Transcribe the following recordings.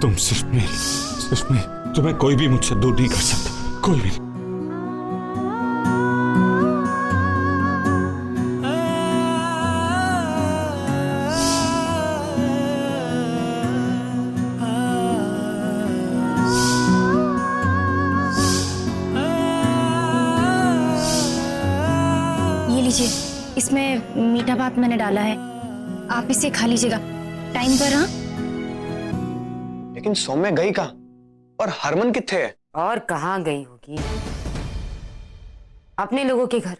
तुम सिर्फ मेरी, तुम्हें कोई भी मुझसे दूर नहीं कर सकता, कोई भी नहीं। ये लीजिए, इसमें मीठा भात मैंने डाला है, आप इसे खा लीजिएगा टाइम पर। हाँ, लेकिन सौम्या गई कहाँ और हरमन किथे है? और कहाँ गई होगी? अपने लोगों के घर,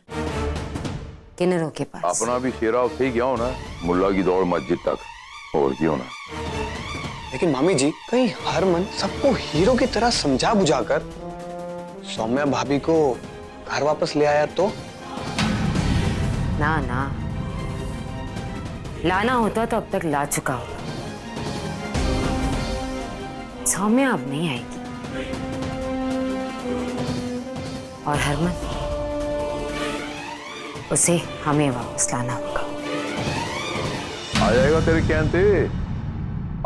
किन्नरों के पास। अपना भी शेरा उठे ही गया होना, मुल्ला की दौड़ मस्जिद तक, और क्यों ना। लेकिन मामी जी, कहीं हरमन सबको हीरो की तरह समझा बुझाकर सौम्या भाभी को घर वापस ले आया तो? ना ना, लाना होता तो अब तक ला चुका होता। सौम्या अब नहीं आएगी, और हरमन, उसे हमें वापस लाना होगा। आ जाएगा तेरे कहते,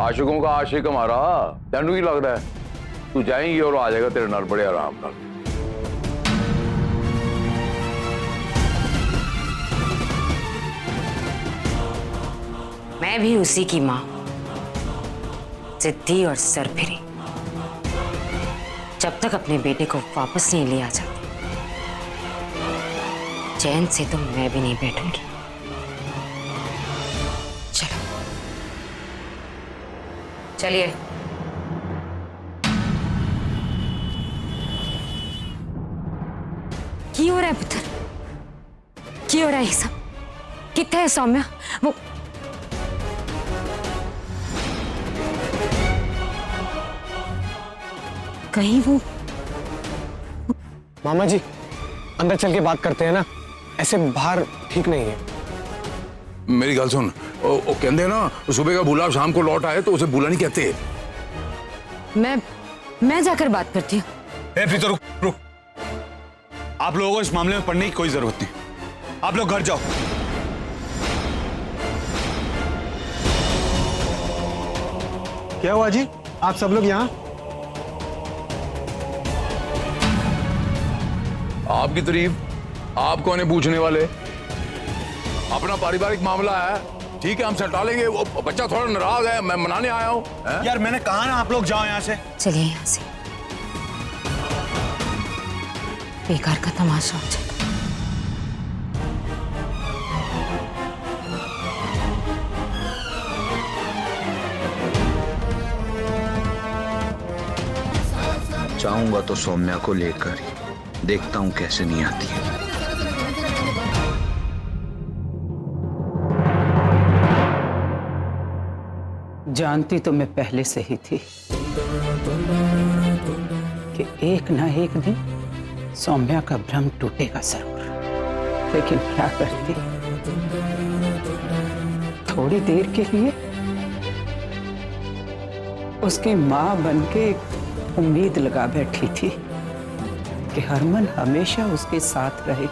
आशिकों का आशिक हमारा, तेनू ही लग रहा है तू जाएंगी और आ जाएगा तेरे नाल बड़े आराम नाल। मैं भी उसी की मां, जिद्दी और सरफिरी। जब तक अपने बेटे को वापस नहीं लिया जाता, चैन से तो मैं भी नहीं बैठूंगी। चलो चलिए। क्यों हो रहा है पुत्र, क्यों हो रहा है ये सब? कितने है सौम्या? वो कहीं वो मामा जी, अंदर चल के बात करते हैं ना, ऐसे बाहर ठीक नहीं है। मेरी गल सुन, वो कहते हैं ना, सुबह का बुला शाम को लौट आए तो उसे बुला नहीं कहते। मैं जाकर बात करती हूँ। प्रीतो रुक रुक, आप लोगों को इस मामले में पढ़ने की कोई जरूरत नहीं, आप लोग घर जाओ। क्या हुआ जी, आप सब लोग यहाँ? आपकी तारीफ आप कौन है पूछने वाले? अपना पारिवारिक मामला है, ठीक है, हम सटा लेंगे। वो बच्चा थोड़ा नाराज है, मैं मनाने आया हूँ। यार मैंने कहा ना आप लोग जाओ यहाँ से। चलिए यहाँ से, बेकार का तमाशा हो जाएगा। चाहूंगा तो सौम्या को लेकर ही, देखता हूं कैसे नहीं आती है। जानती तो मैं पहले से ही थी कि एक ना एक दिन सौम्या का भ्रम टूटेगा जरूर, लेकिन क्या करती, थोड़ी देर के लिए उसकी मां बनके एक उम्मीद लगा बैठी थी कि हरमन हमेशा उसके साथ रहे।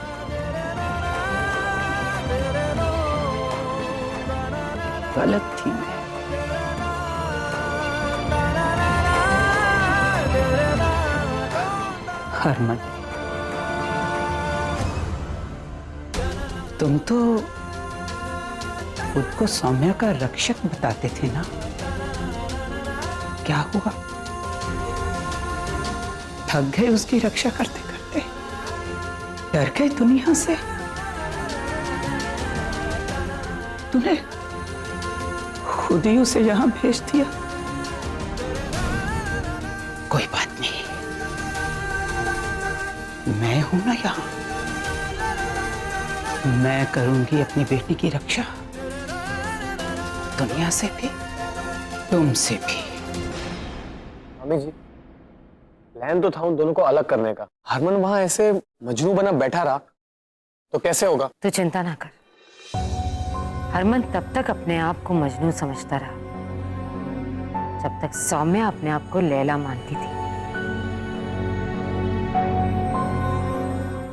गलत थी मैं। हरमन, तुम तो खुद को सौम्या का रक्षक बताते थे ना, क्या हुआ? थक गए उसकी रक्षा करते करते? डर गए दुनिया से? तूने खुद ही उसे यहां भेज दिया। कोई बात नहीं, मैं हूं ना यहां, मैं करूंगी अपनी बेटी की रक्षा, दुनिया से भी, तुमसे भी। मामी जी, प्लान तो था उन दोनों को अलग करने का। हरमन वहां ऐसे मजनू बना बैठा रहा तो कैसे होगा? तो चिंता ना कर, हरमन तब तक अपने आप को मजनू समझता रहा जब तक सौम्या अपने आप को लैला मानती थी।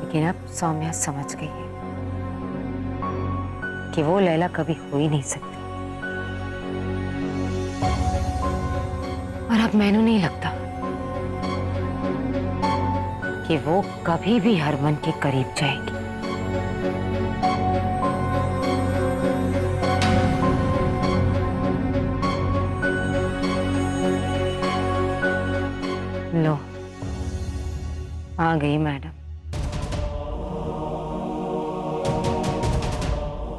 लेकिन अब सौम्या समझ गई है कि वो लैला कभी हो ही नहीं सकती, और अब मैनू नहीं लगता कि वो कभी भी हरमन के करीब जाएगी। लो, आ गई मैडम।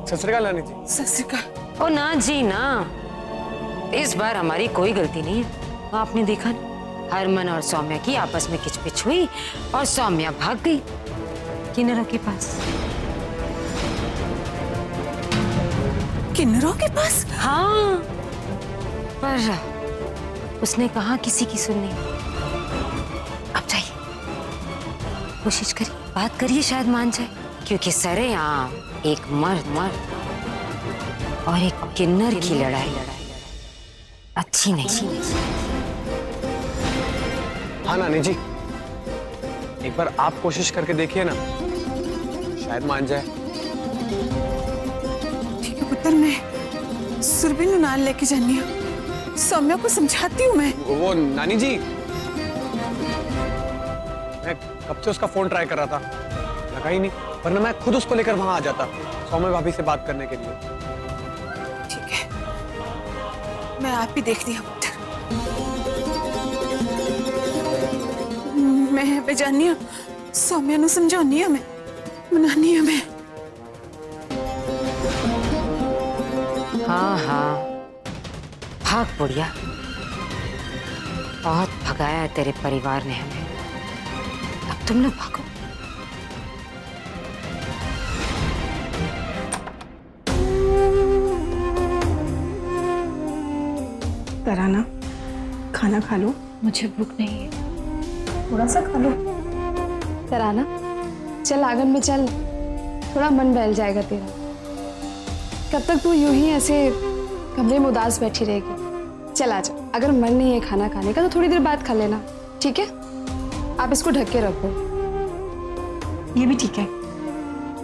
सत श्री अकाल नानी जी। सत श्री अकाल। ओ ना जी ना, इस बार हमारी कोई गलती नहीं है। आपने देखा ना, हरमन और सौम्या की आपस में किचपिच हुई और सौम्या भाग गई किन्नरों के पास। किन्नरों के पास? हाँ, पर उसने कहा किसी की सुननी। अब जाइए, कोशिश करिए, बात करिए, शायद मान जाए। क्योंकि सरेआम एक मर्द और एक किन्नर की लड़ाई अच्छी नहीं। हाँ नानी जी, एक बार आप कोशिश करके देखिए ना, शायद मान जाए। ठीक है पुत्र, मैं सुरभि नाल लेके जानी हूँ, सौम्या को समझाती हूँ मैं। वो नानी जी, मैं कब से उसका फोन ट्राई कर रहा था, लगा ही नहीं, वरना मैं खुद उसको लेकर वहां आ जाता सौम्या भाभी से बात करने के लिए। ठीक है, मैं आप ही देखती हूँ पुत्र। मैं बेजानी हूँ, सौम्या नु समझानी हूँ, मैं मनानी हूँ मैं। हाँ, भाग बुढ़िया, बहुत भगाया है तेरे परिवार ने हमें, अब तुम लोग भागो। तराना, खाना खा लो। मुझे भूख नहीं है। थोड़ा सा खा लो। तराना, चल आंगन में चल, थोड़ा मन बहल जाएगा तेरा। कब तक तू यूं ही ऐसे कमरे में उदास बैठी रहेगी? चल आजा, अगर मन नहीं है खाना खाने का तो थोड़ी देर बाद खा लेना, ठीक है? आप इसको ढक के रखो। ये भी ठीक है।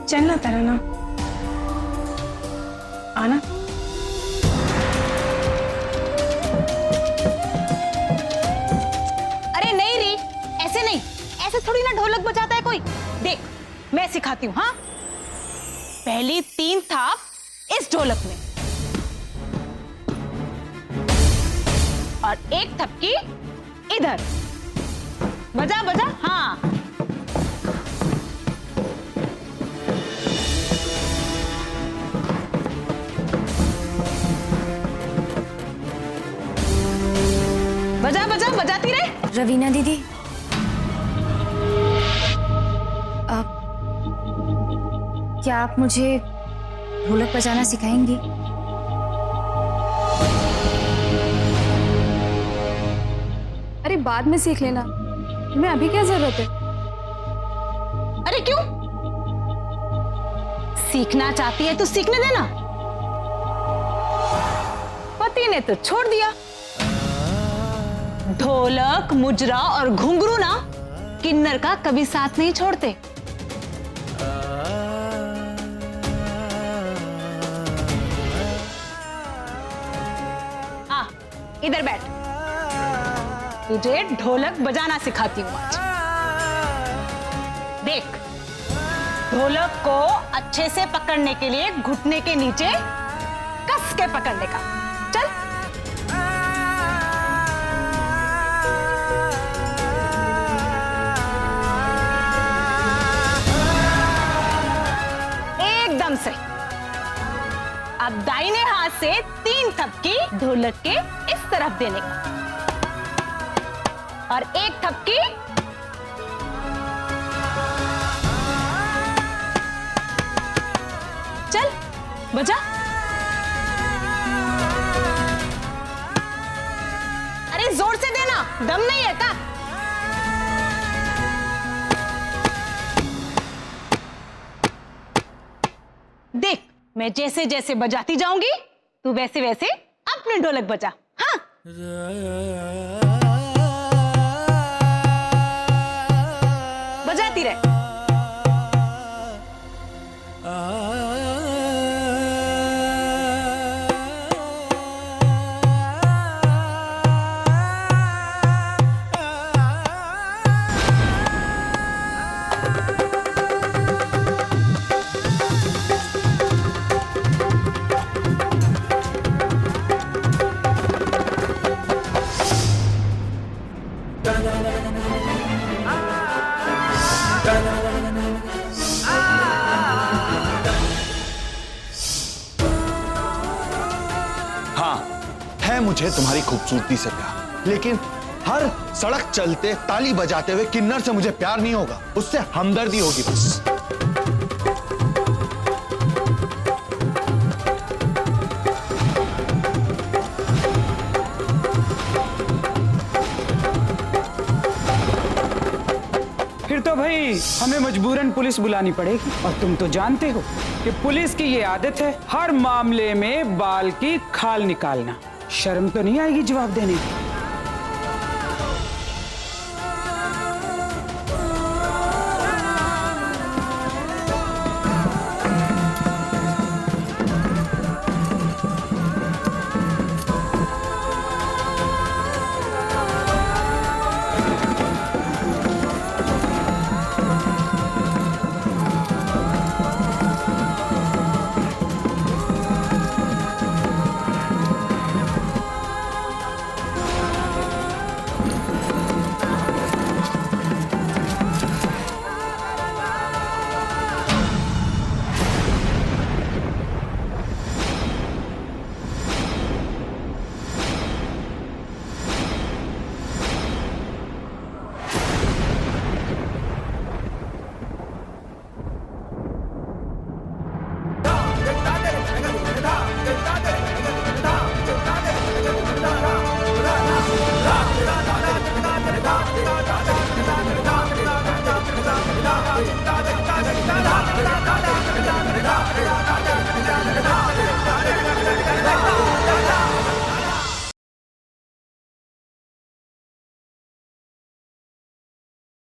चल ना तराना, आना। अरे नहीं री, ऐसे नहीं, ऐसे थोड़ी ना ढोलक बजाता है कोई। देख, मैं सिखाती हूँ। हाँ, पहली 3 थाप इस ढोलक में और 1 थपकी इधर। बजा बजा। हाँ, बजा बजा, बजाती रहे। रवीना दीदी, क्या आप मुझे ढोलक बजाना सिखाएंगी? अरे बाद में सीख लेना, तुम्हें अभी क्या जरूरत है? अरे क्यों? सीखना चाहती है तो सीखने देना। पति ने तो छोड़ दिया। ढोलक, मुजरा और घुंघरू ना किन्नर का कभी साथ नहीं छोड़ते। आ, इधर बैठ, तुझे ढोलक बजाना सिखाती हूँ आज। देख, ढोलक को अच्छे से पकड़ने के लिए घुटने के नीचे कस के पकड़ने का। चल, एकदम से। अब दाहिने हाथ से 3 थपकी ढोलक के इस तरफ देने का और 1 थपकी चल बजा। अरे जोर से देना, दम नहीं है का? देख, मैं जैसे जैसे बजाती जाऊंगी तू वैसे वैसे अपने ढोलक बजा। हाँ, बजाती रहे। हाँ, है मुझे तुम्हारी खूबसूरती से प्यार, लेकिन हर सड़क चलते ताली बजाते हुए किन्नर से मुझे प्यार नहीं होगा, उससे हमदर्दी होगी बस। फिर तो भाई हमें मजबूरन पुलिस बुलानी पड़ेगी। और तुम तो जानते हो कि पुलिस की ये आदत है हर मामले में बाल की खाल निकालना। शर्म तो नहीं आएगी जवाब देने की?